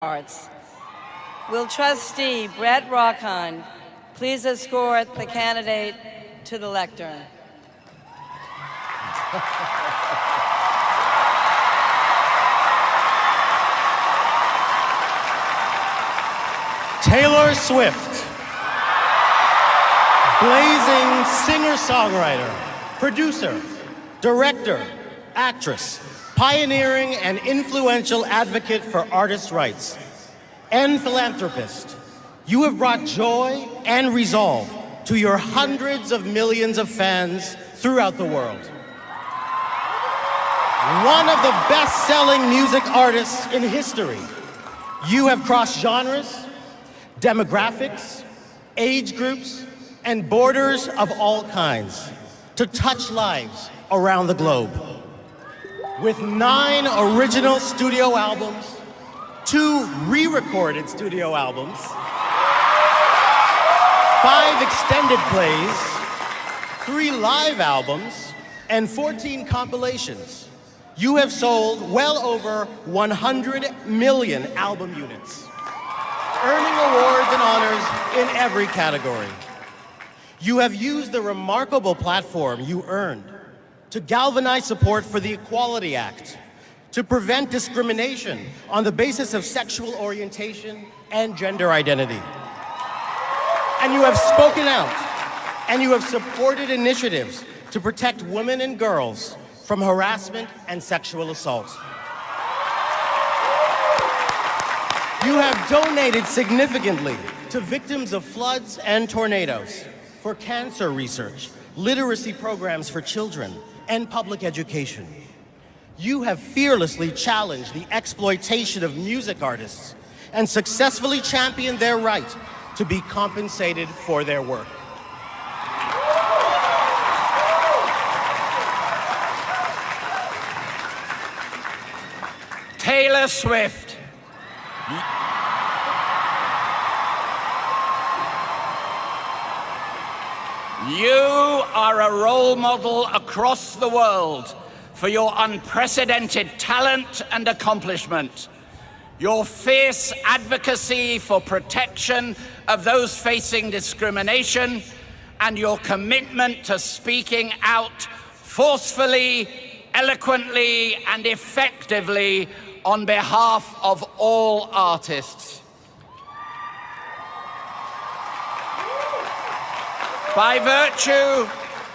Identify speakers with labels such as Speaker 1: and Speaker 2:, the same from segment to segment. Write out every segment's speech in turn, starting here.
Speaker 1: Arts. Will trustee Brett Rockhan please escort the candidate to the lectern?
Speaker 2: Taylor Swift, blazing singer-songwriter, producer, director, actress, pioneering and influential advocate for artists' rights, and philanthropist. You have brought joy and resolve to your hundreds of millions of fans throughout the world. One of the best-selling music artists in history, you have crossed genres, demographics, age groups, and borders of all kinds to touch lives around the globe. With 9 original studio albums, 2 re-recorded studio albums, 5 extended plays, 3 live albums, and 14 compilations, you have sold well over 100 million album units, earning awards and honors in every category. You have used the remarkable platform you earned to galvanize support for the Equality Act, to prevent discrimination on the basis of sexual orientation and gender identity. And you have spoken out, and you have supported initiatives to protect women and girls from harassment and sexual assault. You have donated significantly to victims of floods and tornadoes, for cancer research, literacy programs for children, and public education. You have fearlessly challenged the exploitation of music artists and successfully championed their right to be compensated for their work.
Speaker 3: Taylor Swift. You are a role model across the world for your unprecedented talent and accomplishment, your fierce advocacy for protection of those facing discrimination, and your commitment to speaking out forcefully, eloquently, and effectively on behalf of all artists. By virtue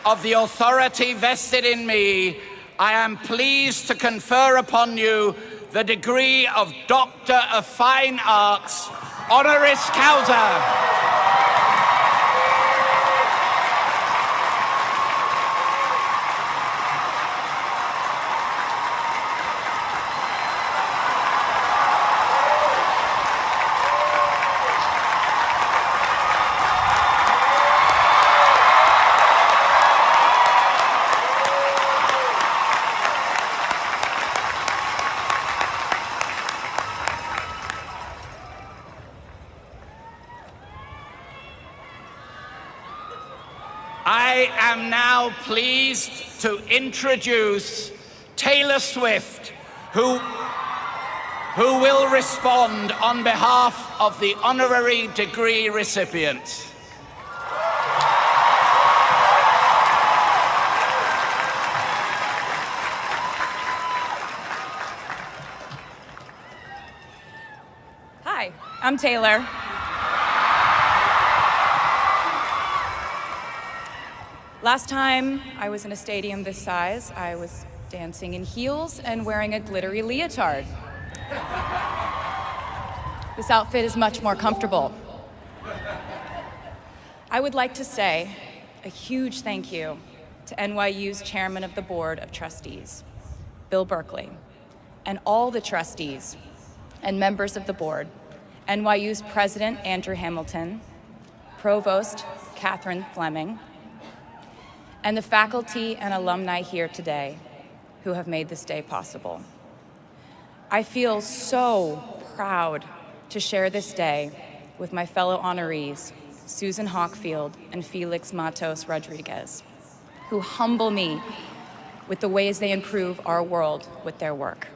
Speaker 3: of the authority vested in me, I am pleased to confer upon you the degree of Doctor of Fine Arts, honoris causa. I am now pleased to introduce Taylor Swift, who will respond on behalf of the honorary degree recipients.
Speaker 4: Hi, I'm Taylor. Last time I was in a stadium this size, I was dancing in heels and wearing a glittery leotard. This outfit is much more comfortable. I would like to say a huge thank you to NYU's Chairman of the Board of Trustees, Bill Berkeley, and all the trustees and members of the board, NYU's President Andrew Hamilton, Provost Catherine Fleming, and the faculty and alumni here today who have made this day possible. I feel so proud to share this day with my fellow honorees, Susan Hockfield and Felix Matos Rodriguez, who humble me with the ways they improve our world with their work.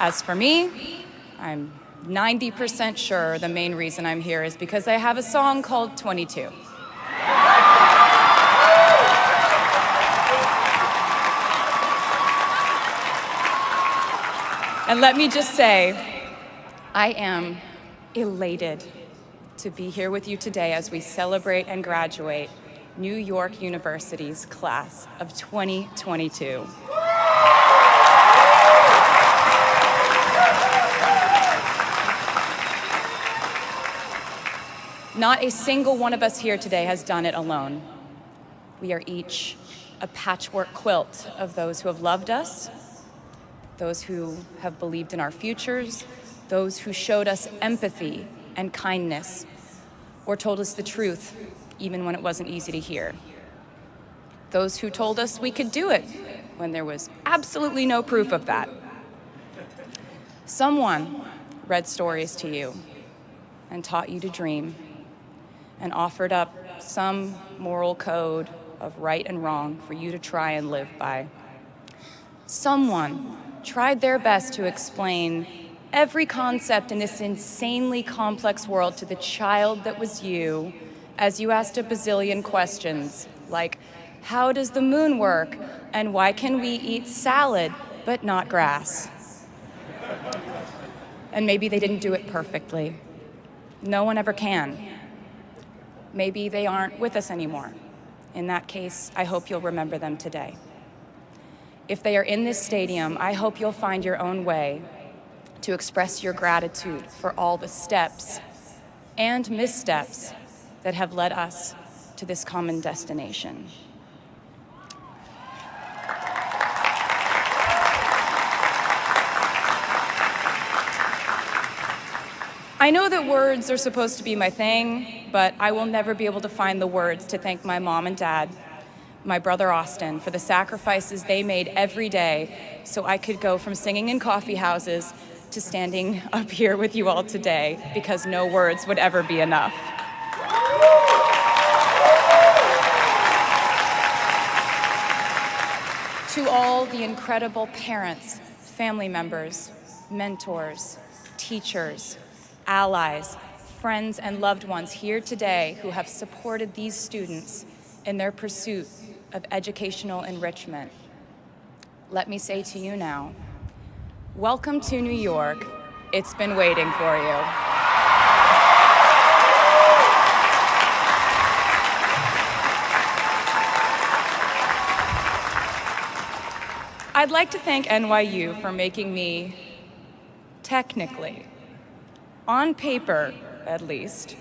Speaker 4: As for me, I'm 90% sure the main reason I'm here is because I have a song called 22. And let me just say, I am elated to be here with you today as we celebrate and graduate New York University's class of 2022. Not a single one of us here today has done it alone. We are each a patchwork quilt of those who have loved us, those who have believed in our futures, those who showed us empathy and kindness, or told us the truth, even when it wasn't easy to hear. Those who told us we could do it when there was absolutely no proof of that. Someone read stories to you and taught you to dream and offered up some moral code of right and wrong for you to try and live by. Someone tried their best to explain every concept in this insanely complex world to the child that was you as you asked a bazillion questions like, how does the moon work? And why can we eat salad but not grass? And maybe they didn't do it perfectly. No one ever can. Maybe they aren't with us anymore. In that case, I hope you'll remember them today. If they are in this stadium, I hope you'll find your own way to express your gratitude for all the steps and missteps that have led us to this common destination. I know that words are supposed to be my thing, but I will never be able to find the words to thank my mom and dad, my brother Austin, for the sacrifices they made every day so I could go from singing in coffee houses to standing up here with you all today, because no words would ever be enough. To all the incredible parents, family members, mentors, teachers, allies, friends, and loved ones here today who have supported these students in their pursuit of educational enrichment, let me say to you now, welcome to New York. It's been waiting for you. I'd like to thank NYU for making me, technically, on paper at least,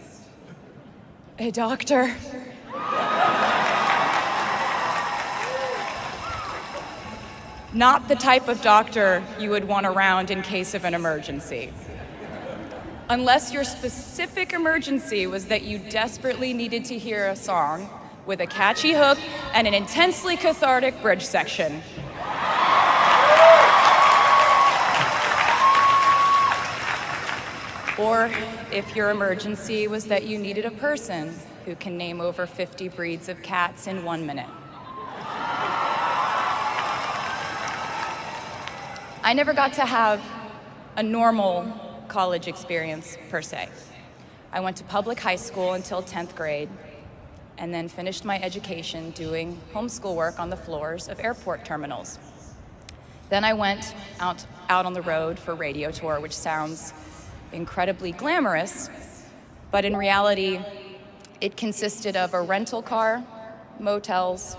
Speaker 4: a doctor. Not the type of doctor you would want around in case of an emergency. Unless your specific emergency was that you desperately needed to hear a song with a catchy hook and an intensely cathartic bridge section. Or if your emergency was that you needed a person who can name over 50 breeds of cats in 1 minute. I never got to have a normal college experience, per se. I went to public high school until 10th grade, and then finished my education doing homeschool work on the floors of airport terminals. Then I went out on the road for radio tour, which sounds incredibly glamorous, but in reality, it consisted of a rental car, motels,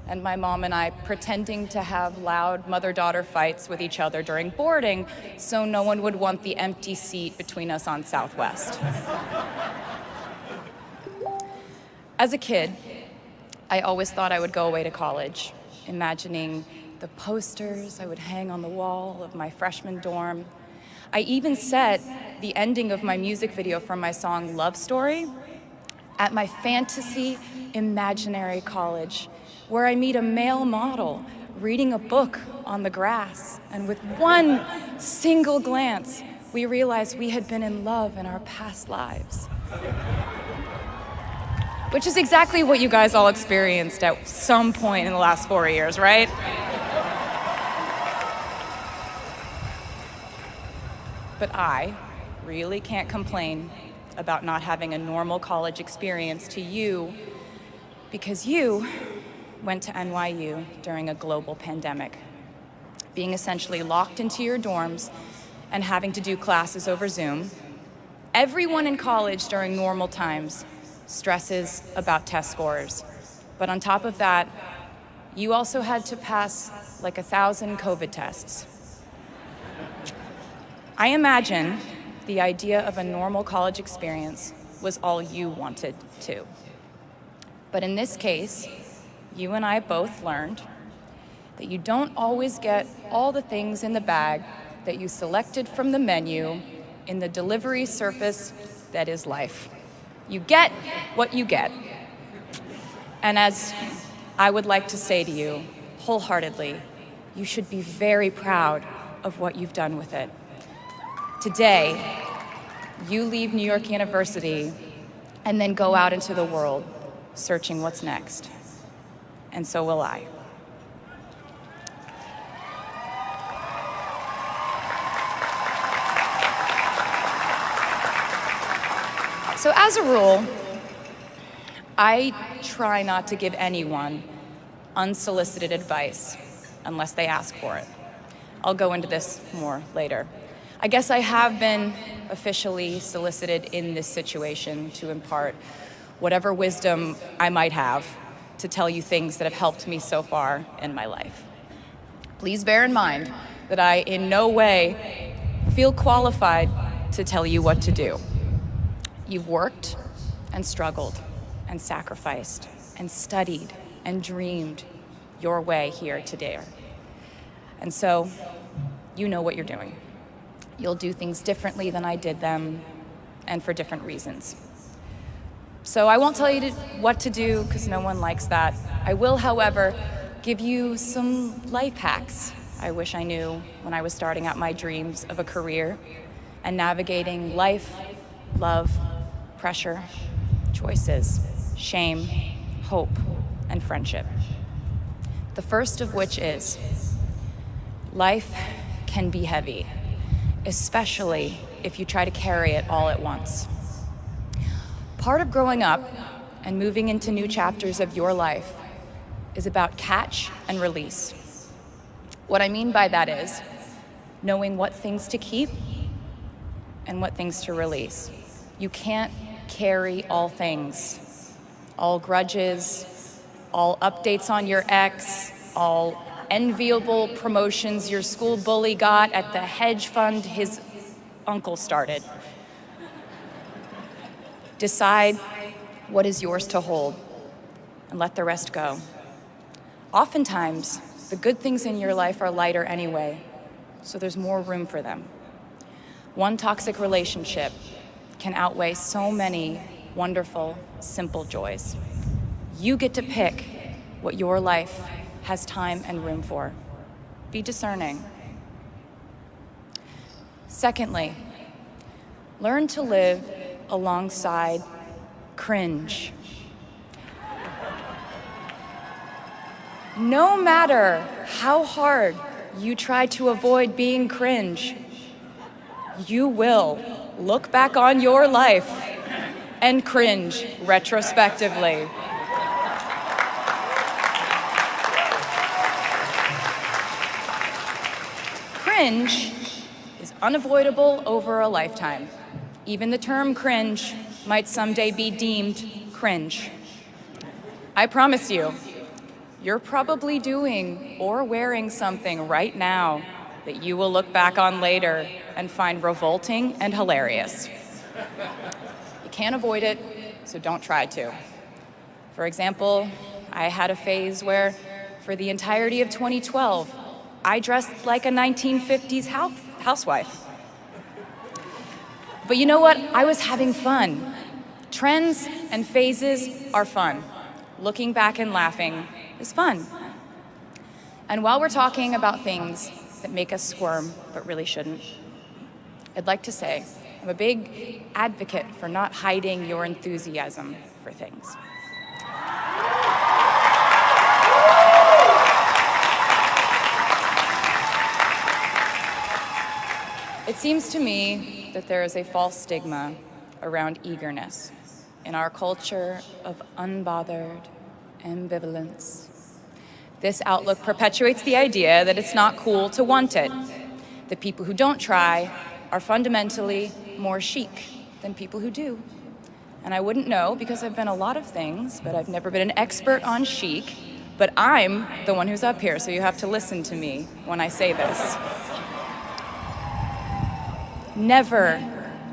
Speaker 4: and my mom and I pretending to have loud mother-daughter fights with each other during boarding so no one would want the empty seat between us on Southwest. As a kid, I always thought I would go away to college, imagining the posters I would hang on the wall of my freshman dorm. I even set the ending of my music video from my song Love Story at my fantasy imaginary college, where I meet a male model reading a book on the grass, and with one single glance, we realized we had been in love in our past lives. Which is exactly what you guys all experienced at some point in the last 4 years, right? But I really can't complain about not having a normal college experience to you, because you went to NYU during a global pandemic, being essentially locked into your dorms and having to do classes over Zoom. Everyone in college during normal times stresses about test scores. But on top of that, you also had to pass like 1,000 COVID tests. I imagine the idea of a normal college experience was all you wanted too. But in this case, you and I both learned that you don't always get all the things in the bag that you selected from the menu in the delivery service that is life. You get what you get. And as I would like to say to you wholeheartedly, you should be very proud of what you've done with it. Today, you leave New York University and then go out into the world searching what's next. And so will I. So as a rule, I try not to give anyone unsolicited advice unless they ask for it. I'll go into this more later. I guess I have been officially solicited in this situation to impart whatever wisdom I might have to tell you things that have helped me so far in my life. Please bear in mind that I in no way feel qualified to tell you what to do. You've worked and struggled and sacrificed and studied and dreamed your way here today. And so you know what you're doing. You'll do things differently than I did them, and for different reasons. So I won't tell you what to do, because no one likes that. I will, however, give you some life hacks I wish I knew when I was starting out my dreams of a career and navigating life, love, pressure, choices, shame, hope, and friendship. The first of which is, life can be heavy, especially if you try to carry it all at once. Part of growing up and moving into new chapters of your life is about catch and release. What I mean by that is knowing what things to keep and what things to release. You can't carry all things, all grudges, all updates on your ex, all enviable promotions your school bully got at the hedge fund his uncle started. Decide what is yours to hold and let the rest go. Oftentimes, the good things in your life are lighter anyway, so there's more room for them. One toxic relationship can outweigh so many wonderful, simple joys. You get to pick what your life has time and room for. Be discerning. Secondly, learn to live alongside cringe. No matter how hard you try to avoid being cringe, you will look back on your life and cringe retrospectively. Cringe is unavoidable over a lifetime. Even the term cringe might someday be deemed cringe. I promise you, you're probably doing or wearing something right now that you will look back on later and find revolting and hilarious. You can't avoid it, so don't try to. For example, I had a phase where, for the entirety of 2012, I dressed like a 1950s housewife. But you know what? I was having fun. Trends and phases are fun. Looking back and laughing is fun. And while we're talking about things that make us squirm, but really shouldn't, I'd like to say I'm a big advocate for not hiding your enthusiasm for things. It's seems to me that there is a false stigma around eagerness in our culture of unbothered ambivalence. This outlook perpetuates the idea that it's not cool to want it. The people who don't try are fundamentally more chic than people who do. And I wouldn't know because I've been a lot of things, but I've never been an expert on chic. But I'm the one who's up here, so you have to listen to me when I say this. Never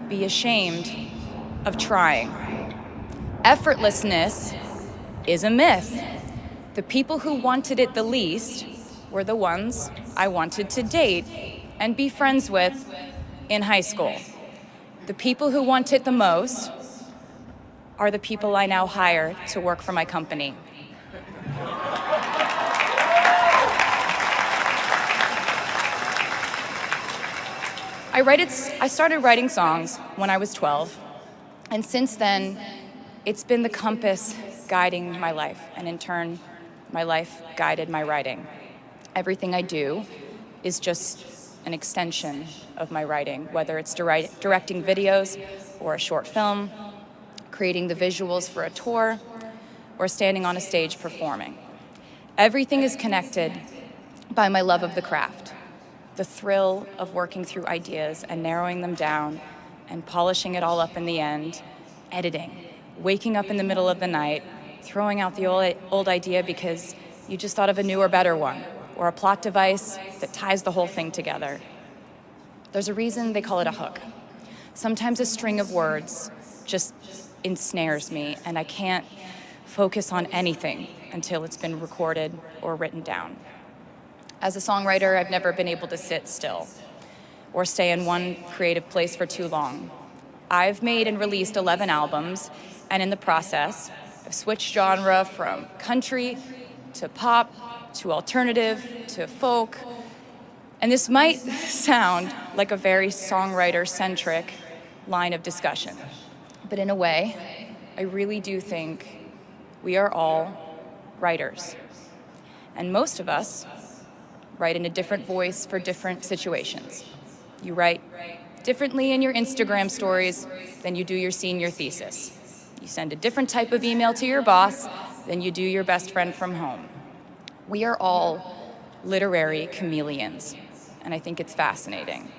Speaker 4: be ashamed of trying. Effortlessness is a myth. The people who wanted it the least were the ones I wanted to date and be friends with in high school. The people who want it the most are the people I now hire to work for my company. I started writing songs when I was 12, and since then, it's been the compass guiding my life, and in turn, my life guided my writing. Everything I do is just an extension of my writing, whether it's directing videos or a short film, creating the visuals for a tour, or standing on a stage performing. Everything is connected by my love of the craft, the thrill of working through ideas and narrowing them down and polishing it all up in the end, editing, waking up in the middle of the night, throwing out the old idea because you just thought of a newer, better one, or a plot device that ties the whole thing together. There's a reason they call it a hook. Sometimes a string of words just ensnares me, and I can't focus on anything until it's been recorded or written down. As a songwriter, I've never been able to sit still or stay in one creative place for too long. I've made and released 11 albums, and in the process, I've switched genre from country to pop to alternative to folk. And this might sound like a very songwriter-centric line of discussion, but in a way, I really do think we are all writers. And most of us write in a different voice for different situations. You write differently in your Instagram stories than you do your senior thesis. You send a different type of email to your boss than you do your best friend from home. We are all literary chameleons, and I think it's fascinating.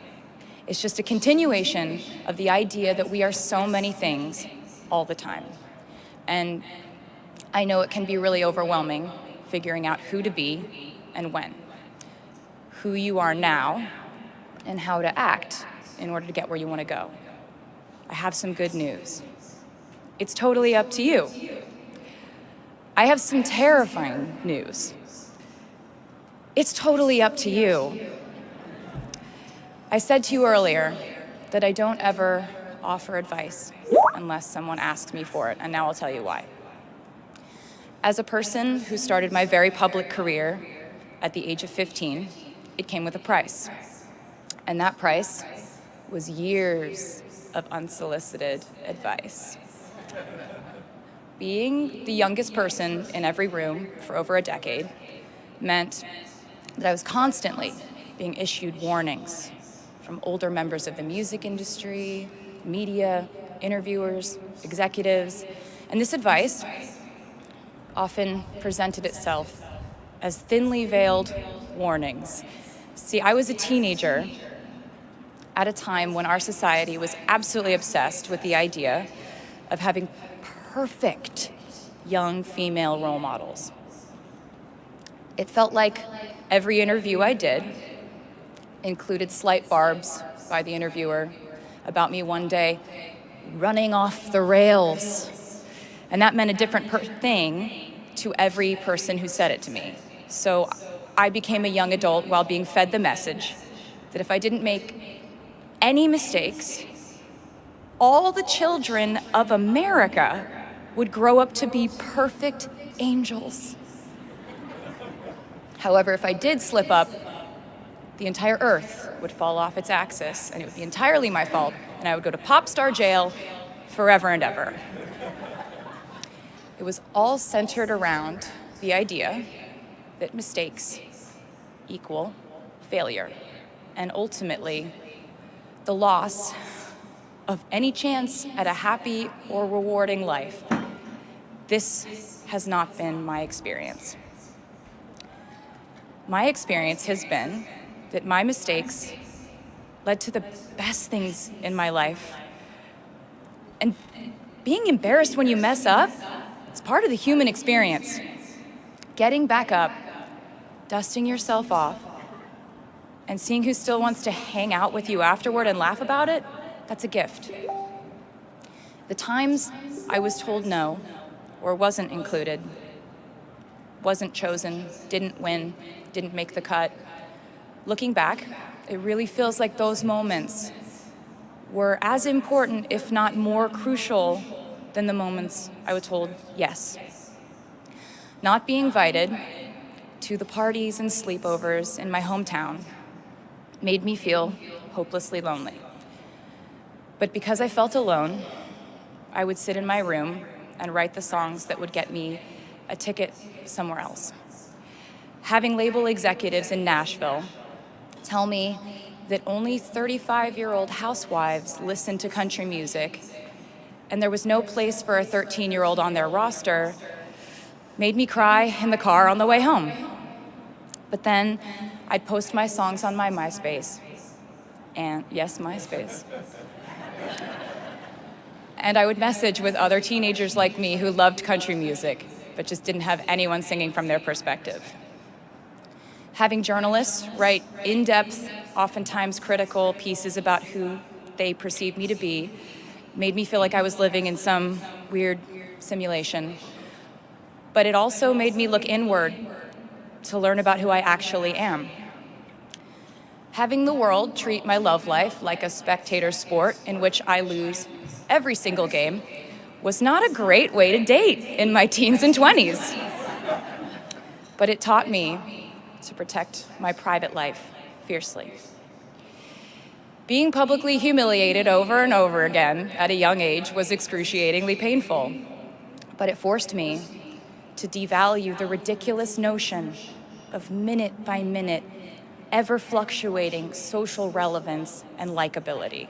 Speaker 4: It's just a continuation of the idea that we are so many things all the time. And I know it can be really overwhelming figuring out who to be and when, who you are now, and how to act in order to get where you want to go. I have some good news. It's totally up to you. I have some terrifying news. It's totally up to you. I said to you earlier that I don't ever offer advice unless someone asks me for it, and now I'll tell you why. As a person who started my very public career at the age of 15, it came with a price. And that price was years of unsolicited advice. Being the youngest person in every room for over a decade meant that I was constantly being issued warnings from older members of the music industry, media, interviewers, executives, and this advice often presented itself as thinly veiled warnings. See, I was a teenager at a time when our society was absolutely obsessed with the idea of having perfect young female role models. It felt like every interview I did included slight barbs by the interviewer about me one day running off the rails. And that meant a different thing to every person who said it to me. So I became a young adult while being fed the message that if I didn't make any mistakes, all the children of America would grow up to be perfect angels. However, if I did slip up, the entire earth would fall off its axis, and it would be entirely my fault, and I would go to pop star jail forever and ever. It was all centered around the idea that mistakes equal failure, and ultimately, the loss of any chance at a happy or rewarding life. This has not been my experience. My experience has been that my mistakes led to the best things in my life. And being embarrassed when you mess up, it's part of the human experience. Getting back up, dusting yourself off, and seeing who still wants to hang out with you afterward and laugh about it, that's a gift. The times I was told no, or wasn't included, wasn't chosen, didn't win, didn't make the cut, looking back, it really feels like those moments were as important, if not more crucial, than the moments I was told yes. Not being invited to the parties and sleepovers in my hometown made me feel hopelessly lonely. But because I felt alone, I would sit in my room and write the songs that would get me a ticket somewhere else. Having label executives in Nashville tell me that only 35-year-old housewives listen to country music, and there was no place for a 13-year-old on their roster, made me cry in the car on the way home. But then I'd post my songs on my MySpace, and yes, MySpace. And I would message with other teenagers like me who loved country music, but just didn't have anyone singing from their perspective. Having journalists write in-depth, oftentimes critical pieces about who they perceived me to be made me feel like I was living in some weird simulation. But it also made me look inward to learn about who I actually am. Having the world treat my love life like a spectator sport in which I lose every single game was not a great way to date in my teens and 20s. But it taught me to protect my private life fiercely. Being publicly humiliated over and over again at a young age was excruciatingly painful, but it forced me to devalue the ridiculous notion of minute by minute, ever fluctuating social relevance and likability.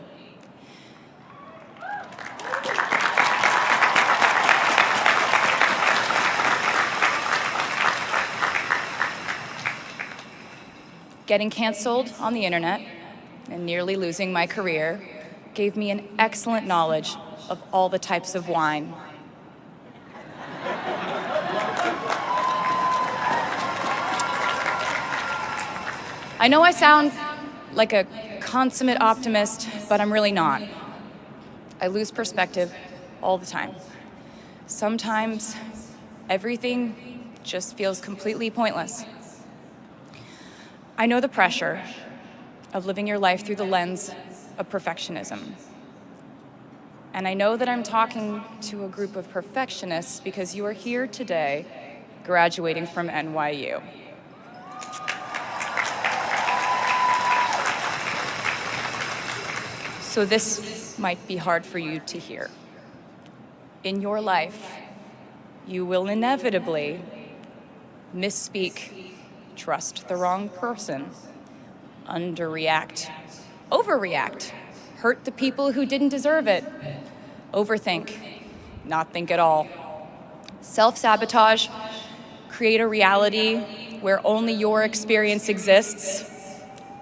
Speaker 4: Getting canceled on the internet and nearly losing my career gave me an excellent knowledge of all the types of wine. I know I sound like a consummate optimist, but I'm really not. I lose perspective all the time. Sometimes everything just feels completely pointless. I know the pressure of living your life through the lens of perfectionism. And I know that I'm talking to a group of perfectionists because you are here today graduating from NYU. So this might be hard for you to hear. In your life, you will inevitably misspeak, trust the wrong person, underreact, overreact, hurt the people who didn't deserve it, overthink, not think at all, self-sabotage, create a reality where only your experience exists,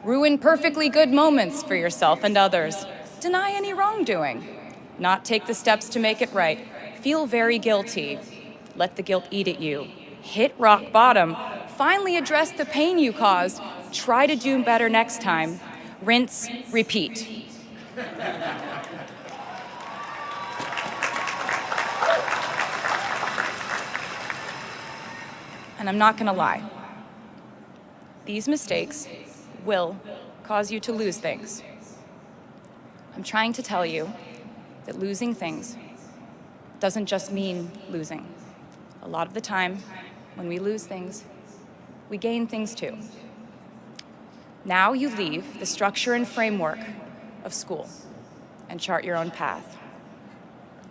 Speaker 4: ruin perfectly good moments for yourself and others, deny any wrongdoing, not take the steps to make it right, feel very guilty, let the guilt eat at you, hit rock bottom, finally address the pain you caused, try to do better next time, rinse, repeat. And I'm not gonna lie, these mistakes will cause you to lose things. I'm trying to tell you that losing things doesn't just mean losing. A lot of the time, when we lose things, we gain things too. Now you leave the structure and framework of school and chart your own path.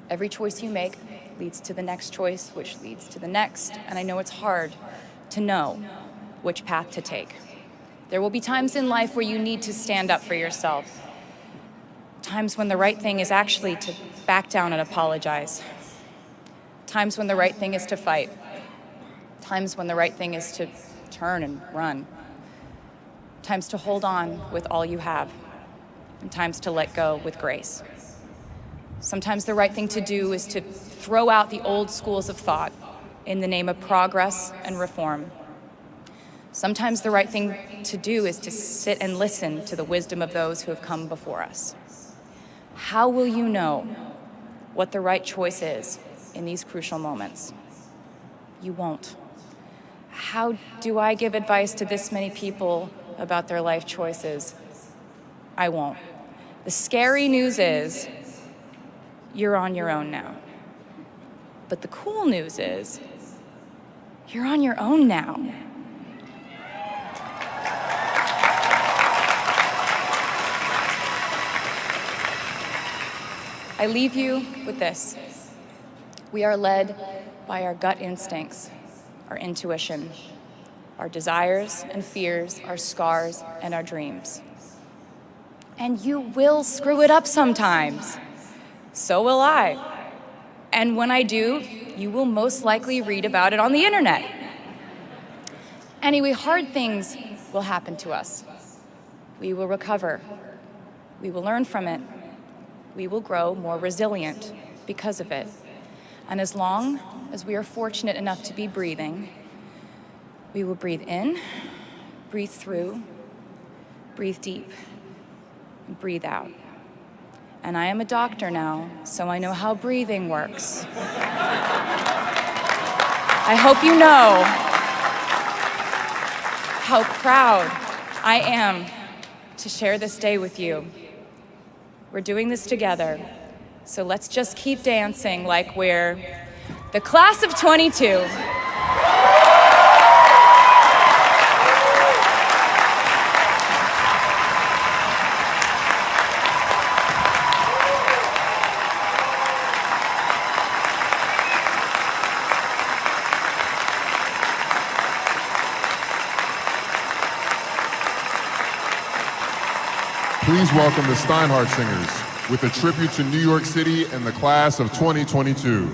Speaker 4: Every choice you make leads to the next choice, which leads to the next, and I know it's hard to know which path to take. There will be times in life where you need to stand up for yourself, Times when the right thing is actually to back down and apologize. Times when the right thing is to fight. Times when the right thing is to turn and run. Times to hold on with all you have. And times to let go with grace. Sometimes the right thing to do is to throw out the old schools of thought in the name of progress and reform. Sometimes the right thing to do is to sit and listen to the wisdom of those who have come before us. How will you know what the right choice is in these crucial moments? You won't. How do I give advice to this many people about their life choices? I won't. The scary news is you're on your own now. But the cool news is you're on your own now. I leave you with this. We are led by our gut instincts, our intuition, our desires and fears, our scars and our dreams. And you will screw it up sometimes. So will I. And when I do, you will most likely read about it on the internet. Anyway, hard things will happen to us. We will recover. We will learn from it. We will grow more resilient because of it. And as long as we are fortunate enough to be breathing, we will breathe in, breathe through, breathe deep, and breathe out. And I am a doctor now, so I know how breathing works. I hope you know how proud I am to share this day with you. We're doing this together, so let's just keep dancing like we're the class of 22.
Speaker 5: Please welcome the Steinhardt Singers with a tribute to New York City and the class of 2022.